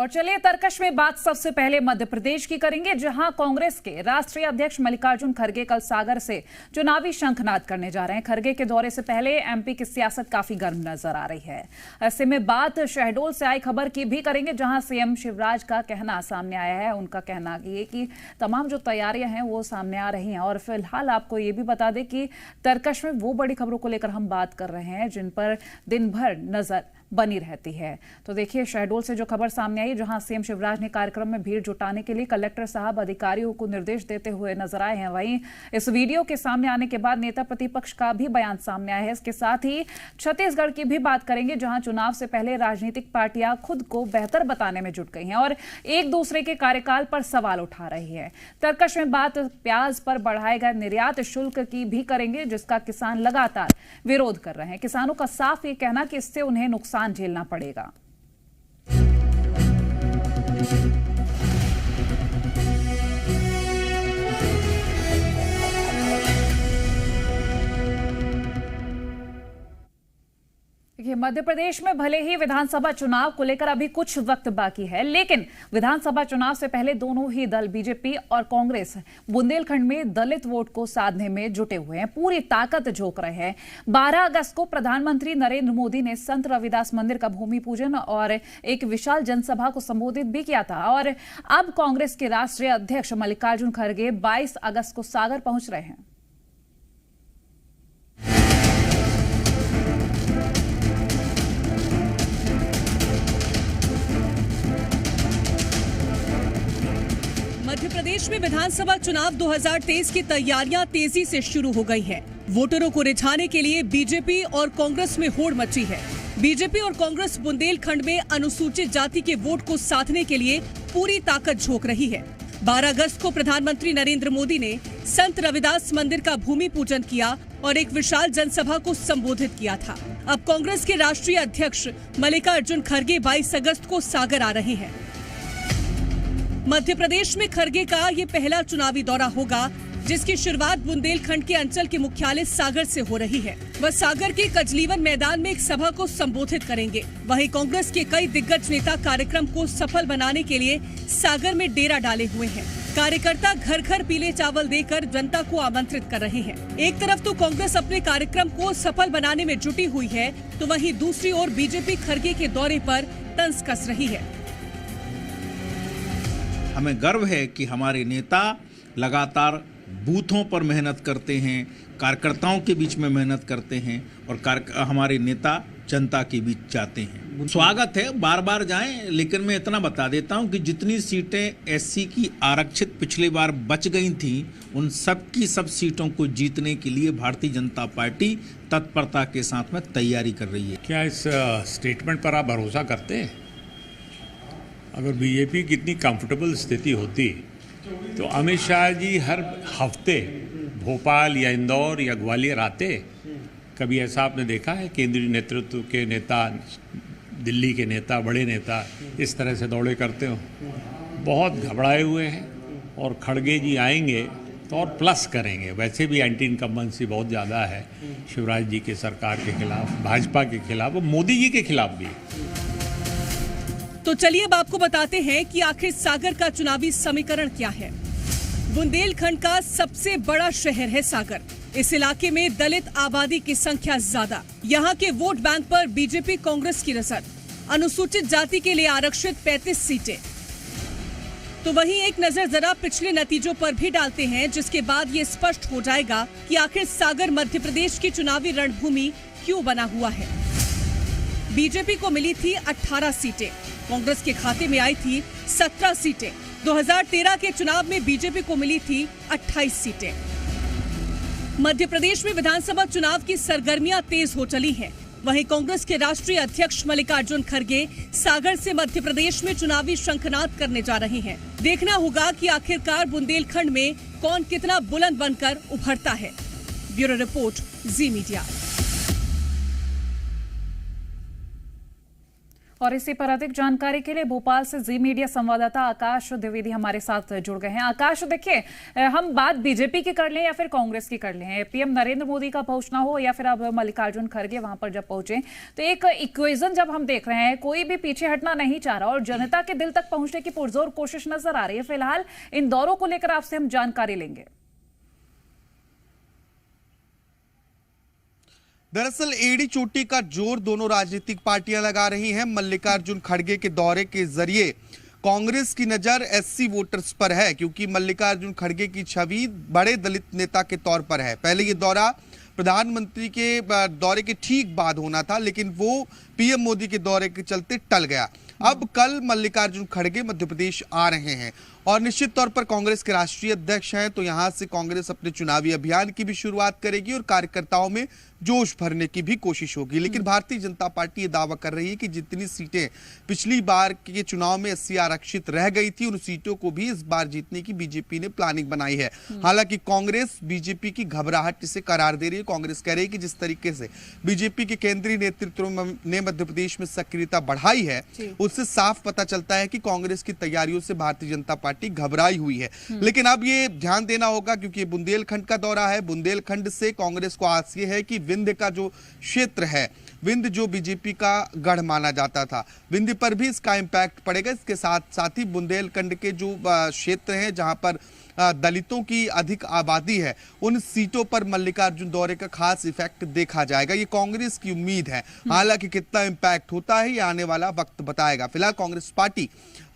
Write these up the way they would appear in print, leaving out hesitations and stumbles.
और चलिए तर्कश में बात सबसे पहले मध्य प्रदेश की करेंगे, जहां कांग्रेस के राष्ट्रीय अध्यक्ष मल्लिकार्जुन खड़गे कल सागर से चुनावी शंखनाद करने जा रहे हैं। खड़गे के दौरे से पहले एमपी की सियासत काफी गर्म नजर आ रही है। ऐसे में बात शहडोल से आई खबर की भी करेंगे, जहां सीएम शिवराज का कहना सामने आया है। उनका कहना ये कि तमाम जो तैयारियां हैं वो सामने आ रही हैं। और फिलहाल आपको ये भी बता दें कि तर्कश में वो बड़ी खबरों को लेकर हम बात कर रहे हैं जिन पर दिन भर नजर बनी रहती है। तो देखिए शहडोल से जो खबर सामने आई, जहां सीएम शिवराज ने कार्यक्रम में भीड़ जुटाने के लिए कलेक्टर साहब अधिकारियों को निर्देश देते हुए नजर आए हैं। वहीं इस वीडियो के सामने आने के बाद नेता प्रतिपक्ष का भी बयान सामने आया है। इसके साथ ही छत्तीसगढ़ की भी बात करेंगे, जहां चुनाव से पहले राजनीतिक पार्टियां खुद को बेहतर बताने में जुट गई हैं और एक दूसरे के कार्यकाल पर सवाल उठा रही है। तर्कश में बात प्याज पर बढ़ाए गए निर्यात शुल्क की भी करेंगे, जिसका किसान लगातार विरोध कर रहे हैं। किसानों का साफ ये कहना कि इससे उन्हें नुकसान झेलना पड़ेगा। मध्य प्रदेश में भले ही विधानसभा चुनाव को लेकर अभी कुछ वक्त बाकी है, लेकिन विधानसभा चुनाव से पहले दोनों ही दल बीजेपी और कांग्रेस बुंदेलखंड में दलित वोट को साधने में जुटे हुए हैं, पूरी ताकत झोंक रहे हैं। 12 अगस्त को प्रधानमंत्री नरेंद्र मोदी ने संत रविदास मंदिर का भूमि पूजन और एक विशाल जनसभा को संबोधित भी किया था। और अब कांग्रेस के राष्ट्रीय अध्यक्ष मल्लिकार्जुन खड़गे 22 अगस्त को सागर पहुंच रहे हैं। मध्य प्रदेश में विधानसभा चुनाव 2023 की तैयारियां तेजी से शुरू हो गई हैं। वोटरों को रिझाने के लिए बीजेपी और कांग्रेस में होड़ मची है। बीजेपी और कांग्रेस बुंदेलखंड में अनुसूचित जाति के वोट को साधने के लिए पूरी ताकत झोंक रही है। 12 अगस्त को प्रधानमंत्री नरेंद्र मोदी ने संत रविदास मंदिर का भूमि पूजन किया और एक विशाल जनसभा को संबोधित किया था। अब कांग्रेस के राष्ट्रीय अध्यक्ष मल्लिकार्जुन खड़गे 22 अगस्त को सागर आ रहे हैं। मध्य प्रदेश में खड़गे का ये पहला चुनावी दौरा होगा, जिसकी शुरुआत बुंदेलखंड के अंचल के मुख्यालय सागर से हो रही है। वह सागर के कजलीवन मैदान में एक सभा को संबोधित करेंगे। वहीं कांग्रेस के कई दिग्गज नेता कार्यक्रम को सफल बनाने के लिए सागर में डेरा डाले हुए हैं। कार्यकर्ता घर घर पीले चावल देकर जनता को आमंत्रित कर रहे हैं। एक तरफ तो कांग्रेस अपने कार्यक्रम को सफल बनाने में जुटी हुई है, तो वहीं दूसरी ओर बीजेपी खड़गे के दौरे पर तंज कस रही है। हमें गर्व है कि हमारे नेता लगातार बूथों पर मेहनत करते हैं, कार्यकर्ताओं के बीच में मेहनत करते हैं और हमारे नेता जनता के बीच जाते हैं। स्वागत है, बार बार जाएं, लेकिन मैं इतना बता देता हूं कि जितनी सीटें एससी की आरक्षित पिछली बार बच गई थी, उन सब की सब सीटों को जीतने के लिए भारतीय जनता पार्टी तत्परता के साथ में तैयारी कर रही है। क्या इस स्टेटमेंट पर आप भरोसा करते हैं? अगर बीजेपी की इतनी कंफर्टेबल स्थिति होती तो अमित शाह जी हर हफ्ते भोपाल या इंदौर या ग्वालियर आते? कभी ऐसा आपने देखा है? केंद्रीय नेतृत्व के नेता, दिल्ली के नेता, बड़े नेता इस तरह से दौड़े करते हो? बहुत घबराए हुए हैं। और खड़गे जी आएंगे तो और प्लस करेंगे। वैसे भी एंटी इनकम्बेंसी बहुत ज़्यादा है शिवराज जी के सरकार के खिलाफ, भाजपा के खिलाफ, मोदी जी के खिलाफ भी। तो चलिए अब आपको बताते हैं कि आखिर सागर का चुनावी समीकरण क्या है। बुंदेलखंड का सबसे बड़ा शहर है सागर। इस इलाके में दलित आबादी की संख्या ज्यादा। यहाँ के वोट बैंक पर बीजेपी कांग्रेस की नजर। अनुसूचित जाति के लिए आरक्षित 35 सीटें। तो वहीं एक नजर जरा पिछले नतीजों पर भी डालते हैं, जिसके बाद ये स्पष्ट हो जाएगा कि आखिर सागर मध्य प्रदेश की चुनावी रणभूमि क्यों बना हुआ है। बीजेपी को मिली थी 18 सीटें, कांग्रेस के खाते में आई थी 17 सीटें। 2013 के चुनाव में बीजेपी को मिली थी 28 सीटें। मध्य प्रदेश में विधानसभा चुनाव की सरगर्मियां तेज हो चली हैं। वहीं कांग्रेस के राष्ट्रीय अध्यक्ष मल्लिकार्जुन खड़गे सागर से मध्य प्रदेश में चुनावी शंखनाद करने जा रहे हैं। देखना होगा कि आखिरकार बुंदेलखंड में कौन कितना बुलंद बनकर उभरता है। ब्यूरो रिपोर्ट, जी मीडिया। और इसी पर अधिक जानकारी के लिए भोपाल से जी मीडिया संवाददाता आकाश द्विवेदी हमारे साथ जुड़ गए हैं। आकाश, देखिए, हम बात बीजेपी की कर लें या फिर कांग्रेस की कर लें, पीएम नरेंद्र मोदी का पहुंचना हो या फिर अब मल्लिकार्जुन खड़गे वहां पर जब पहुंचे, तो एक इक्वेशन जब हम देख रहे हैं, कोई भी पीछे हटना नहीं चाह रहा और जनता के दिल तक पहुंचने की पुरजोर कोशिश नजर आ रही है। फिलहाल इन दौरों को लेकर आपसे हम जानकारी लेंगे। दरअसल एड़ी चोटी का जोर दोनों राजनीतिक पार्टियां लगा रही हैं। मल्लिकार्जुन खड़गे के दौरे के जरिए कांग्रेस की नजर एससी वोटर्स पर है, क्योंकि मल्लिकार्जुन खड़गे की छवि बड़े दलित नेता के तौर पर है। पहले ये दौरा प्रधानमंत्री के दौरे के ठीक बाद होना था, लेकिन वो पीएम मोदी के दौरे के चलते टल गया। अब कल मल्लिकार्जुन खड़गे मध्य प्रदेश आ रहे हैं और निश्चित तौर पर कांग्रेस के राष्ट्रीय अध्यक्ष हैं, तो यहां से कांग्रेस अपने चुनावी अभियान की भी शुरुआत करेगी और कार्यकर्ताओं में जोश भरने की भी कोशिश होगी। लेकिन भारतीय जनता पार्टी ये दावा कर रही है कि जितनी सीटें पिछली बार के चुनाव में एससी आरक्षित रह गई थी, उन सीटों को भी इस बार जीतने की बीजेपी ने प्लानिंग बनाई है। हालांकि कांग्रेस बीजेपी की घबराहट इसे करार दे रही है। कांग्रेस कह रही है कि जिस तरीके से बीजेपी के केंद्रीय नेतृत्व ने मध्य प्रदेश में सक्रियता बढ़ाई है, उससे साफ पता चलता है कि कांग्रेस की तैयारियों से भारतीय जनता पार्टी घबराई हुई है। लेकिन अब ये ध्यान देना होगा, क्योंकि बुंदेलखंड का दौरा है। बुंदेलखंड से कांग्रेस को आस ये है कि विंध्य का जो क्षेत्र है, विंध्य जो बीजेपी का गढ़ माना जाता था, विंध्य पर भी इसका इंपैक्ट पड़ेगा। इसके साथ साथ ही बुंदेलखंड के जो क्षेत्र हैं जहां पर दलितों की अधिक आबादी है, उन सीटों पर मल्लिकार्जुन दौरे का खास इफेक्ट देखा जाएगा। ये कांग्रेस की उम्मीद है। हालांकि कितना इंपैक्ट होता है ये आने वाला वक्त बताएगा। फिलहाल कांग्रेस पार्टी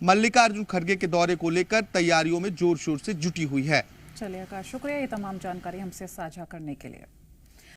मल्लिकार्जुन खड़गे के दौरे को लेकर तैयारियों में जोर शोर से जुटी हुई है। चलिए आकाश, शुक्रिया ये तमाम जानकारी हमसे साझा करने के लिए।